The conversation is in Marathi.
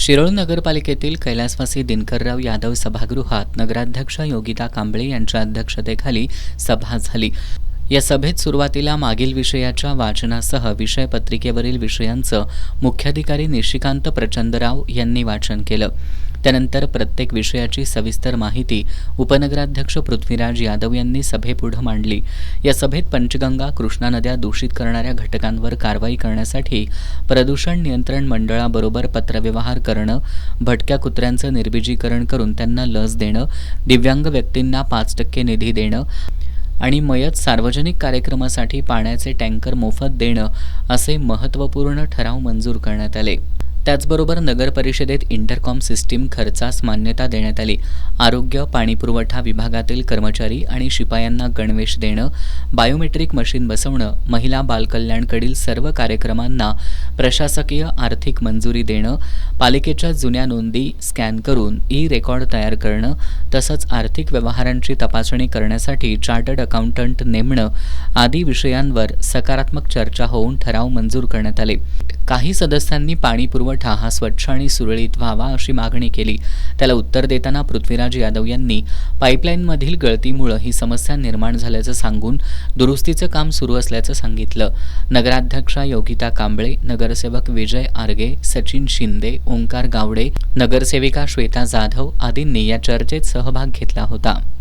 शिरोळ नगरपालिकेतील कैलासवासी दिनकरराव यादव सभागृहात नगराध्यक्ष योगिता कांबळे यांच्या अध्यक्षतेखाली सभा झाली। या सभेत सुरुवातीला मागील विषयाच्या वाचनासह विषयपत्रिकेवरील विषयांचं मुख्याधिकारी निशिकांत प्रचंडराव यांनी वाचन केलं। त्यानंतर प्रत्येक विषयाची सविस्तर माहिती उपनगराध्यक्ष पृथ्वीराज यादव यांनी सभेपुढे मांडली। या सभेत पंचगंगा, कृष्णा नद्या दूषित करणाऱ्या घटकांवर कारवाई करण्यासाठी प्रदूषण नियंत्रण मंडळाबरोबर पत्रव्यवहार करणं, भटक्या कुत्र्यांचं निर्बीजीकरण करून त्यांना लस देणं, दिव्यांग व्यक्तींना 5% निधी देणं आणि मयत सार्वजनिक कार्यक्रमासाठी पाण्याचे टँकर मोफत देणं असे महत्त्वपूर्ण ठराव मंजूर करण्यात आले। त्याचबरोबर नगर परिषदेत इंटरकॉम सिस्टीम खर्चास मान्यता देण्यात आली। आरोग्य, पाणीपुरवठा विभागातील कर्मचारी आणि शिपायांना गणवेश देणं, बायोमेट्रिक मशीन बसवणं, महिला बालकल्याणकडील सर्व कार्यक्रमांना प्रशासकीय आर्थिक मंजुरी देणं, पालिकेच्या जुन्या नोंदी स्कॅन करून ई-रेकॉर्ड तयार करणं, तसंच आर्थिक व्यवहारांची तपासणी करण्यासाठी चार्टर्ड अकाउंटंट नेमणं आदी विषयांवर सकारात्मक चर्चा होऊन ठराव मंजूर करण्यात आले। काही सदस्यांनी पाणीपुरवठा हा स्वच्छ आणि सुरळीत व्हावा अशी मागणी केली। त्याला उत्तर देताना पृथ्वीराज यादव यांनी पाईपलाईनमधील गळतीमुळे ही समस्या निर्माण झाल्याचं सांगून दुरुस्तीचं काम सुरू असल्याचं सांगितलं। नगराध्यक्षा योगिता कांबळे, नगरसेवक विजय आर्गे, सचिन शिंदे, ओंकार गावडे, नगरसेविका श्वेता जाधव आदींनी या चर्चेत सहभाग घेतला होता।